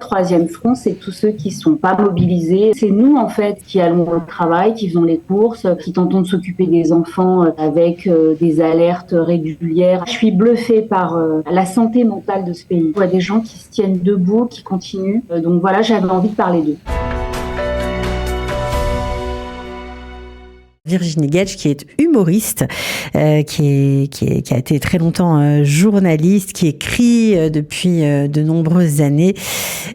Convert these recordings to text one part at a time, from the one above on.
troisième front, c'est tous ceux qui sont pas mobilisés. C'est nous, en fait, qui allons au travail, qui faisons les courses, qui tentons de s'occuper des enfants avec des alertes régulières. Je suis bluffée par la santé mentale de ce pays. Il y a des gens qui se tiennent debout, qui continuent. Donc voilà, j'avais envie de parler d'eux. Virginie Gage, qui est humoriste, qui a été très longtemps journaliste, qui écrit depuis de nombreuses années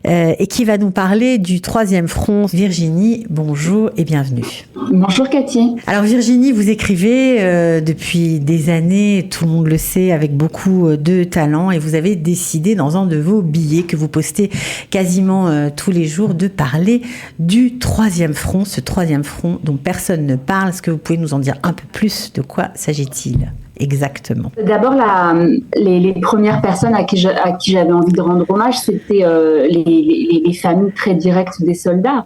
et qui va nous parler du troisième front. Virginie, bonjour et bienvenue. Bonjour Cathy. Alors Virginie, vous écrivez depuis des années, tout le monde le sait, avec beaucoup de talent, et vous avez décidé dans un de vos billets que vous postez quasiment tous les jours de parler du troisième front, ce troisième front dont personne ne parle. Est-ce que vous pouvez nous en dire un peu plus? De quoi s'agit-il exactement? D'abord, les premières personnes à qui j'avais envie de rendre hommage, c'était les familles très directes des soldats.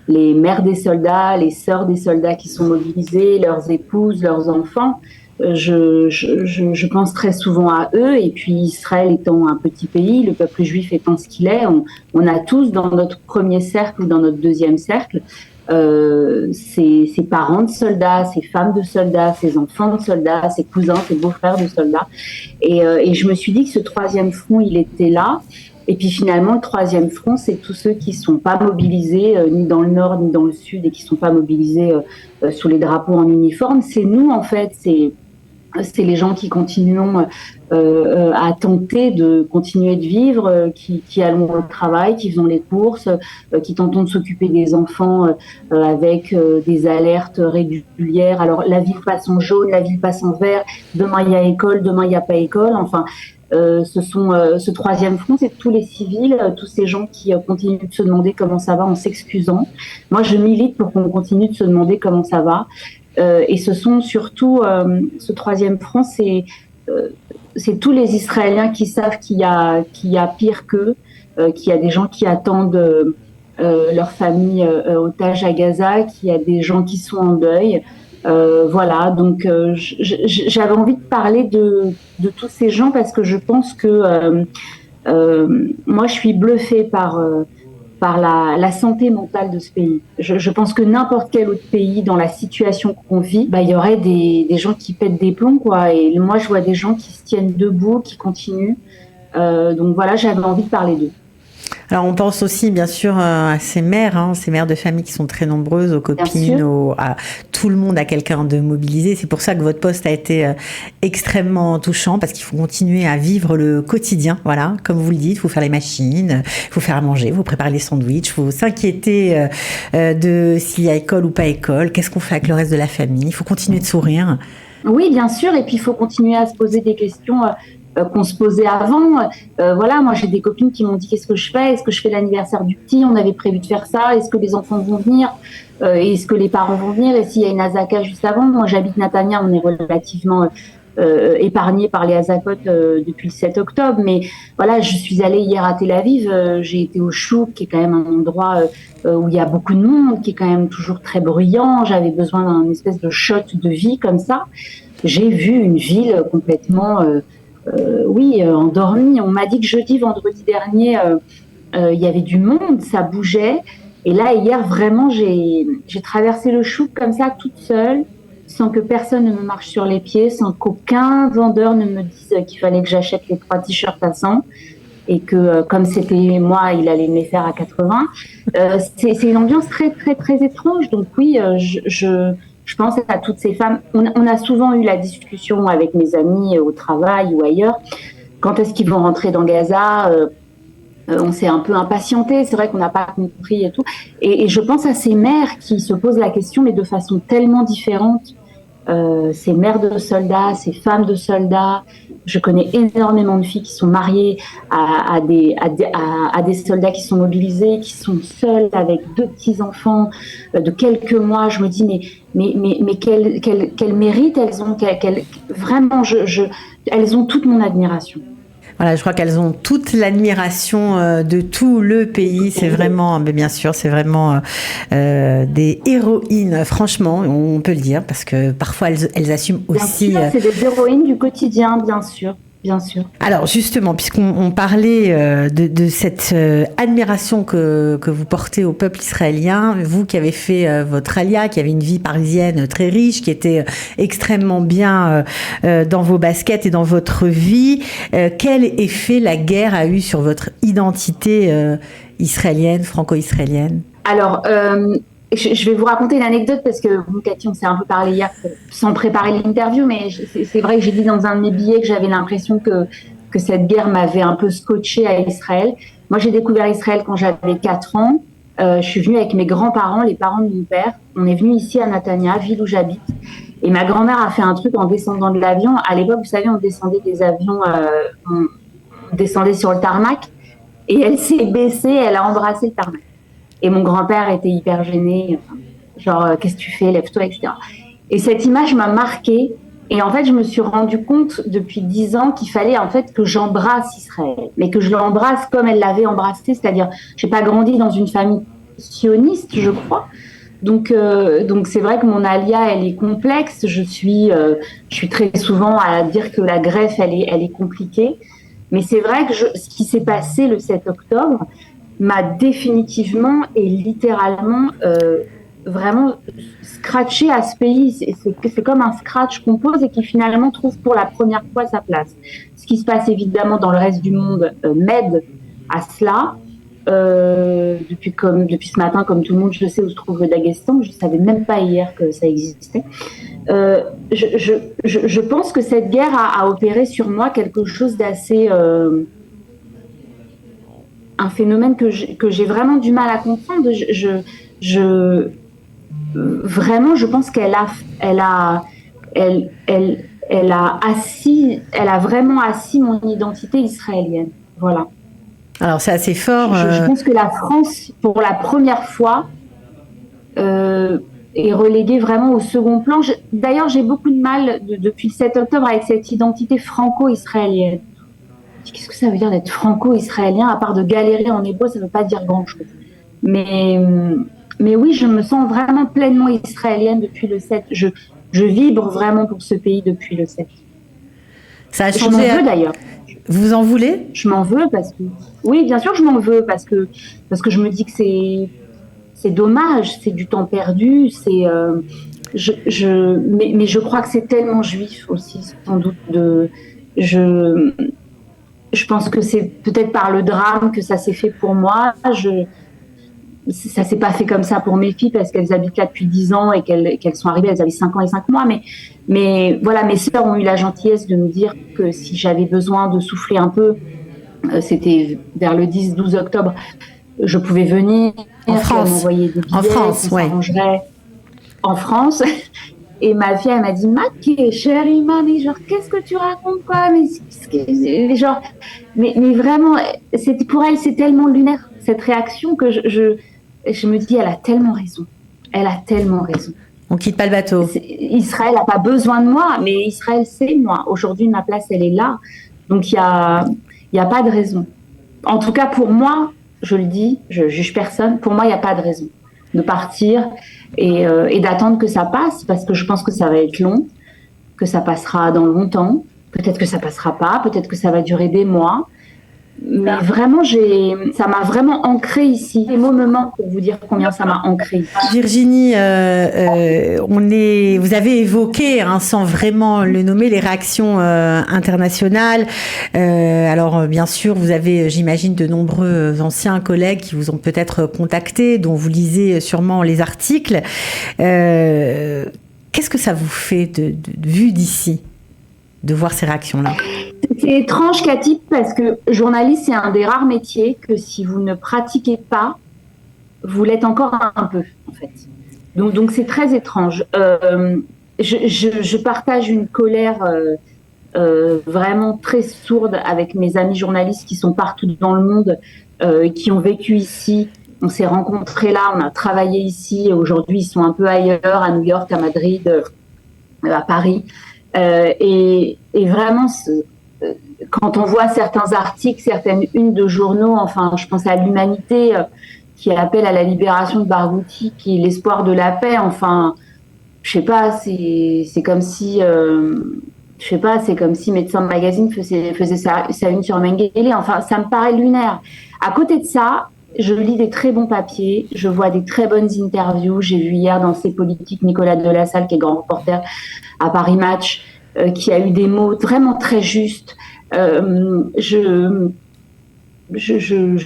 Les mères des soldats, les sœurs des soldats qui sont mobilisés, leurs épouses, leurs enfants. Je pense très souvent à eux. Et puis Israël étant un petit pays, le peuple juif étant ce qu'il est, on a tous dans notre premier cercle ou dans notre deuxième cercle ses parents de soldats, ses femmes de soldats, ses enfants de soldats, ses cousins, ses beaux-frères de soldats. Et je me suis dit que ce troisième front, il était là. Et puis finalement, le troisième front, c'est tous ceux qui sont pas mobilisés, ni dans le nord, ni dans le sud, et qui sont pas mobilisés sous les drapeaux en uniforme. C'est nous, en fait, c'est les gens qui continuons à tenter de continuer de vivre, qui allons au travail, qui faisons les courses, qui tentons de s'occuper des enfants avec des alertes régulières. Alors la ville passe en jaune, la ville passe en vert, demain il y a école, demain il n'y a pas école, enfin... ce troisième front, c'est tous les civils, tous ces gens qui continuent de se demander comment ça va en s'excusant. Moi, je milite pour qu'on continue de se demander comment ça va. Et ce sont surtout, ce troisième front, c'est tous les Israéliens qui savent qu'il y a pire qu'eux, qu'il y a des gens qui attendent leur famille otage à Gaza, qu'il y a des gens qui sont en deuil. Voilà, donc j'avais envie de parler de tous ces gens parce que je pense que moi je suis bluffée par la santé mentale de ce pays. Je pense que n'importe quel autre pays dans la situation qu'on vit, il y aurait des gens qui pètent des plombs, quoi. Et moi je vois des gens qui se tiennent debout, qui continuent. Donc voilà, j'avais envie de parler d'eux. Alors on pense aussi bien sûr à ces mères de famille qui sont très nombreuses, aux copines, à tout le monde, à quelqu'un de mobilisé. C'est pour ça que votre post a été extrêmement touchant, parce qu'il faut continuer à vivre le quotidien. Voilà, comme vous le dites, il faut faire les machines, il faut faire à manger, il faut préparer les sandwichs, il faut s'inquiéter de s'il y a école ou pas école, qu'est-ce qu'on fait avec le reste de la famille, il faut continuer de sourire. Oui, bien sûr, et puis il faut continuer à se poser des questions qu'on se posait avant. Voilà, moi j'ai des copines qui m'ont dit qu'est-ce que je fais? Est-ce que je fais l'anniversaire du petit? On avait prévu de faire ça. Est-ce que les enfants vont venir? Est-ce que les parents vont venir? Et s'il y a une Azaka juste avant? Moi j'habite Natania, on est relativement épargné par les Azakot depuis le 7 octobre. Mais voilà, je suis allée hier à Tel Aviv. J'ai été au Chouk, qui est quand même un endroit où il y a beaucoup de monde, qui est quand même toujours très bruyant. J'avais besoin d'un espèce de shot de vie comme ça. J'ai vu une ville complètement... endormie. On m'a dit que jeudi, vendredi dernier, il y avait du monde, ça bougeait. Et là, hier, vraiment, j'ai traversé le Chouk comme ça, toute seule, sans que personne ne me marche sur les pieds, sans qu'aucun vendeur ne me dise qu'il fallait que j'achète les 3 t-shirts à 100. Et que, comme c'était moi, il allait me les faire à 80. C'est une ambiance très, très, très étrange. Donc oui, je pense à toutes ces femmes. On a souvent eu la discussion avec mes amis au travail ou ailleurs. Quand est-ce qu'ils vont rentrer dans Gaza? On s'est un peu impatienté. C'est vrai qu'on n'a pas compris et tout. Et je pense à ces mères qui se posent la question, mais de façon tellement différente. Ces mères de soldats, ces femmes de soldats. Je connais énormément de filles qui sont mariées à des soldats qui sont mobilisés, qui sont seules avec 2 petits-enfants de quelques mois. Je me dis, mais quel mérite elles ont, vraiment, elles ont toute mon admiration. Voilà, je crois qu'elles ont toute l'admiration de tout le pays. C'est vraiment, mais bien sûr, c'est vraiment des héroïnes, franchement, on peut le dire, parce que parfois elles assument aussi. Bien sûr, c'est des héroïnes du quotidien, bien sûr. bien sûr. Alors justement, puisqu'on parlait de cette admiration que vous portez au peuple israélien, vous qui avez fait votre alia, qui avez une vie parisienne très riche, qui était extrêmement bien dans vos baskets et dans votre vie, quel effet la guerre a eu sur votre identité israélienne, franco-israélienne? Alors, je vais vous raconter une anecdote parce que, bon, Cathy, on s'est un peu parlé hier sans préparer l'interview, mais c'est vrai que j'ai dit dans un de mes billets que j'avais l'impression que cette guerre m'avait un peu scotché à Israël. Moi, j'ai découvert Israël quand j'avais 4 ans. Je suis venue avec mes grands-parents, les parents de mon père. On est venu ici à Natania, ville où j'habite. Et ma grand-mère a fait un truc en descendant de l'avion. À l'époque, vous savez, on descendait des avions, on descendait sur le tarmac. Et elle s'est baissée, elle a embrassé le tarmac. Et mon grand-père était hyper gêné, genre, qu'est-ce que tu fais, lève-toi, etc. Et cette image m'a marquée. Et en fait, je me suis rendu compte depuis 10 ans qu'il fallait en fait que j'embrasse Israël, mais que je l'embrasse comme elle l'avait embrassé, c'est-à-dire, j'ai pas grandi dans une famille sioniste, je crois. Donc c'est vrai que mon alia, elle est complexe. Je suis très souvent à dire que la greffe, elle est compliquée. Mais c'est vrai que ce qui s'est passé le 7 octobre, m'a définitivement et littéralement vraiment scratché à ce pays. C'est comme un scratch qu'on pose et qui finalement trouve pour la première fois sa place. Ce qui se passe évidemment dans le reste du monde m'aide à cela. Depuis ce matin, comme tout le monde, je sais où se trouve le Daghestan. Je ne savais même pas hier que ça existait. Je pense que cette guerre a opéré sur moi quelque chose d'assez... un phénomène que j'ai vraiment du mal à comprendre. Vraiment, je pense qu'elle a vraiment assis mon identité israélienne. Voilà. Alors c'est assez fort. Je pense que la France, pour la première fois, est reléguée vraiment au second plan. D'ailleurs, j'ai beaucoup de mal depuis le 7 octobre avec cette identité franco-israélienne. Qu'est-ce que ça veut dire d'être franco-israélien, à part de galérer en hébreu, ça ne veut pas dire grand-chose. Mais oui, je me sens vraiment pleinement israélienne depuis le 7. Je vibre vraiment pour ce pays depuis le 7. Ça a changé. Je m'en veux d'ailleurs. Vous en voulez? Je m'en veux parce que... Oui, bien sûr, je m'en veux parce que je me dis que c'est dommage, c'est du temps perdu, mais je crois que c'est tellement juif aussi, sans doute. Je pense que c'est peut-être par le drame que ça s'est fait pour moi. Ça s'est pas fait comme ça pour mes filles parce qu'elles habitent là depuis 10 ans et qu'elles sont arrivées, elles avaient 5 ans et 5 mois. Mais voilà, mes sœurs ont eu la gentillesse de me dire que si j'avais besoin de souffler un peu, c'était vers le 10-12 octobre, je pouvais venir. En France. M'envoyer des billets, en France, ouais. En France. Et ma fille, elle m'a dit, Maké, chérie, mamie, genre, qu'est-ce que tu racontes, quoi? Mais vraiment, pour elle, c'est tellement lunaire, cette réaction, que je me dis, elle a tellement raison. Elle a tellement raison. On quitte pas le bateau. Israël n'a pas besoin de moi, mais Israël, c'est moi. Aujourd'hui, ma place, elle est là. Donc, il y a pas de raison. En tout cas, pour moi, je le dis, je juge personne, pour moi, il n'y a pas de raison de partir et d'attendre que ça passe, parce que je pense que ça va être long, que ça passera dans longtemps, peut-être que ça passera pas, peut-être que ça va durer des mois, mais vraiment ça m'a vraiment ancré ici. Les mots me manquent pour vous dire combien ça m'a ancré. Virginie, vous avez évoqué, sans vraiment le nommer, les réactions internationales. Alors bien sûr, vous avez, j'imagine, de nombreux anciens collègues qui vous ont peut-être contacté, dont vous lisez sûrement les articles. Qu'est-ce que ça vous fait vu d'ici, de voir ces réactions-là? C'est étrange, Cathy, parce que journaliste, c'est un des rares métiers que si vous ne pratiquez pas, vous l'êtes encore un peu, en fait. Donc c'est très étrange. Je partage une colère vraiment très sourde avec mes amis journalistes qui sont partout dans le monde, qui ont vécu ici. On s'est rencontrés là, on a travaillé ici. Aujourd'hui, ils sont un peu ailleurs, à New York, à Madrid, à Paris. Et vraiment, quand on voit certains articles, certaines unes de journaux, enfin, je pense à l'Humanité qui appelle à la libération de Barghouti, qui est l'espoir de la paix. Enfin, je sais pas, c'est comme si je sais pas, c'est comme si Médecin Magazine faisait sa une sur Mengele. Enfin, ça me paraît lunaire. À côté de ça, je lis des très bons papiers, je vois des très bonnes interviews. J'ai vu hier dans C'est politique Nicolas Delassalle, qui est grand reporter à Paris Match, qui a eu des mots vraiment très justes. Je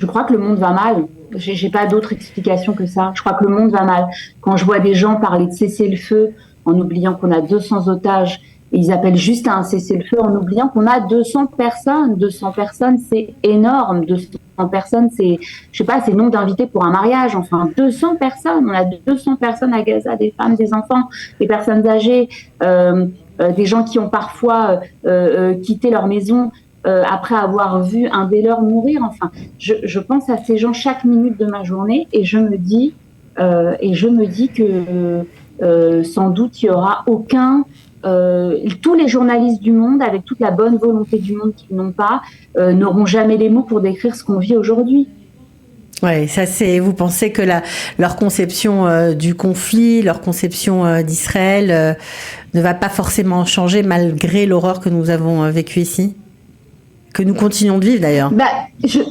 crois que le monde va mal. J'ai pas d'autre explication que ça. Je crois que le monde va mal. Quand je vois des gens parler de cessez-le-feu en oubliant qu'on a 200 otages, et ils appellent juste à un cessez-le-feu en oubliant qu'on a 200 personnes. 200 personnes, c'est énorme. 200 personnes, c'est, je sais pas, c'est nombre d'invités pour un mariage. Enfin, 200 personnes. On a 200 personnes à Gaza, des femmes, des enfants, des personnes âgées, des gens qui ont parfois quitté leur maison après avoir vu un des leurs mourir. Enfin, je pense à ces gens chaque minute de ma journée et je me dis que sans doute il y aura aucun tous les journalistes du monde, avec toute la bonne volonté du monde qu'ils n'ont pas, n'auront jamais les mots pour décrire ce qu'on vit aujourd'hui. Ouais, ça c'est. Vous pensez que leur conception du conflit, leur conception d'Israël ne va pas forcément changer malgré l'horreur que nous avons vécue ici, que nous continuons de vivre d'ailleurs. Bah, je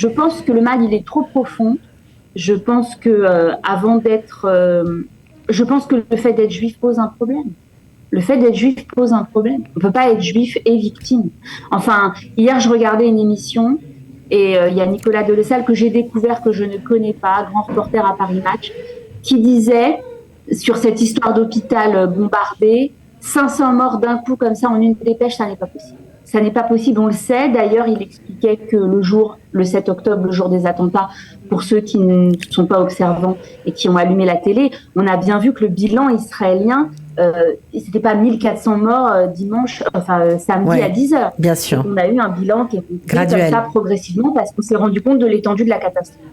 pense que le mal il est trop profond. Je pense que je pense que le fait d'être juif pose un problème. Le fait d'être juif pose un problème. On peut pas être juif et victime. Enfin, hier je regardais une émission et il y a Nicolas Delassalle que j'ai découvert, que je ne connais pas, grand reporter à Paris Match, qui disait sur cette histoire d'hôpital bombardé, 500 morts d'un coup comme ça en une dépêche, ça n'est pas possible. Ça n'est pas possible, on le sait. D'ailleurs, il expliquait que le 7 octobre, le jour des attentats, pour ceux qui ne sont pas observants et qui ont allumé la télé, on a bien vu que le bilan israélien, c'était pas 1400 morts samedi à 10h. Bien sûr. On a eu un bilan qui est graduel, comme ça progressivement parce qu'on s'est rendu compte de l'étendue de la catastrophe.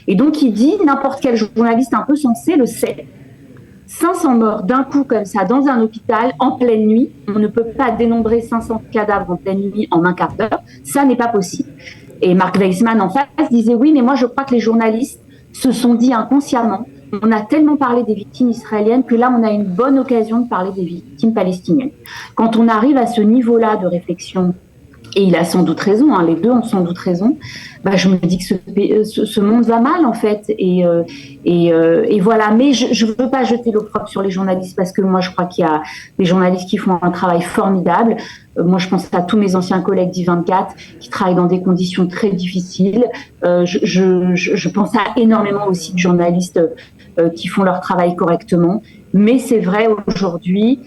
Et donc, il dit, n'importe quel journaliste un peu sensé le sait, 500 morts d'un coup comme ça dans un hôpital en pleine nuit. On ne peut pas dénombrer 500 cadavres en pleine nuit en un quart d'heure. Ça n'est pas possible. Et Mark Weissman en face disait oui, mais moi je crois que les journalistes se sont dit inconsciemment, on a tellement parlé des victimes israéliennes que là on a une bonne occasion de parler des victimes palestiniennes. Quand on arrive à ce niveau-là de réflexion, et il a sans doute raison, hein, les deux ont sans doute raison, bah, je me dis que ce monde va mal en fait. Et voilà, mais je ne veux pas jeter l'opprobre sur les journalistes parce que moi je crois qu'il y a des journalistes qui font un travail formidable. Moi je pense à tous mes anciens collègues d'I24 qui travaillent dans des conditions très difficiles. Je pense à énormément aussi de journalistes qui font leur travail correctement. Mais c'est vrai aujourd'hui.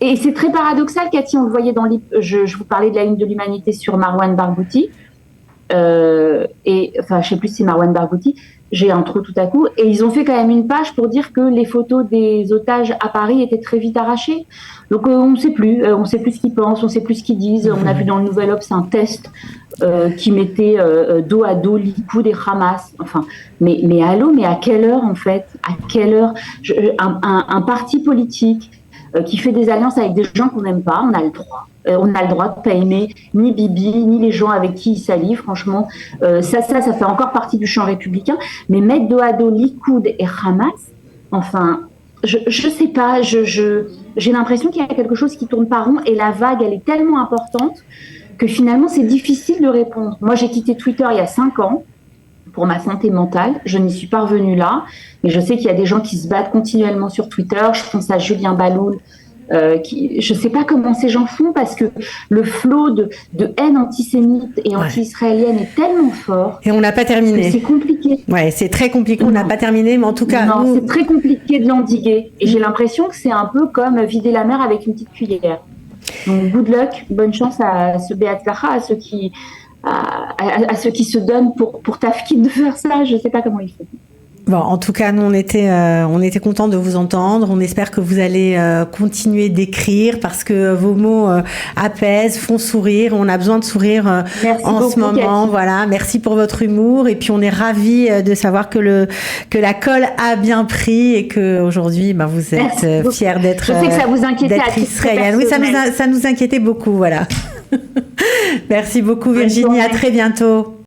Et c'est très paradoxal, Cathy, on le voyait je vous parlais de la une de l'Humanité sur Marwan Barghouti. Je sais plus si c'est Marwan Barghouti, j'ai un trou tout à coup. Et ils ont fait quand même une page pour dire que les photos des otages à Paris étaient très vite arrachées. Donc on ne sait plus ce qu'ils pensent, on ne sait plus ce qu'ils disent. On a vu dans le Nouvel Obs un test qui mettait dos à dos Likoud et Hamas. Enfin, mais allô, mais à quelle heure en fait ? À quelle heure un parti politique qui fait des alliances avec des gens qu'on n'aime pas, on a le droit. On a le droit de ne pas aimer ni Bibi, ni les gens avec qui il s'allie, franchement. Ça fait encore partie du champ républicain. Mais mettre dos à dos Likoud et Hamas, enfin, je sais pas, j'ai l'impression qu'il y a quelque chose qui tourne pas rond et la vague, elle est tellement importante que finalement, c'est difficile de répondre. Moi, j'ai quitté Twitter il y a 5 ans pour ma santé mentale. Je n'y suis pas revenue là, mais je sais qu'il y a des gens qui se battent continuellement sur Twitter. Je pense à Julien Baloul. Je ne sais pas comment ces gens font parce que le flot de haine antisémite et anti-israélienne est tellement fort. Et on n'a pas terminé. C'est compliqué. Ouais, c'est très compliqué. On n'a pas terminé, mais en tout cas. Non, c'est très compliqué de l'endiguer. Et j'ai l'impression que c'est un peu comme vider la mer avec une petite cuillère. Donc, good luck, bonne chance à ce Beatzlacha, à ceux qui se donnent pour tafkid de faire ça. Je ne sais pas comment ils font. Bon, en tout cas, nous, on était contents de vous entendre. On espère que vous allez continuer d'écrire parce que vos mots apaisent, font sourire. On a besoin de sourire en ce moment. Cathy. Voilà. Merci pour votre humour. Et puis, on est ravis de savoir que la colle a bien pris et que aujourd'hui, vous êtes fiers d'être. Je sais que ça vous inquiétait à titre israélienne. Oui, ça nous inquiétait beaucoup. Voilà. Merci beaucoup, Virginie. À très bientôt.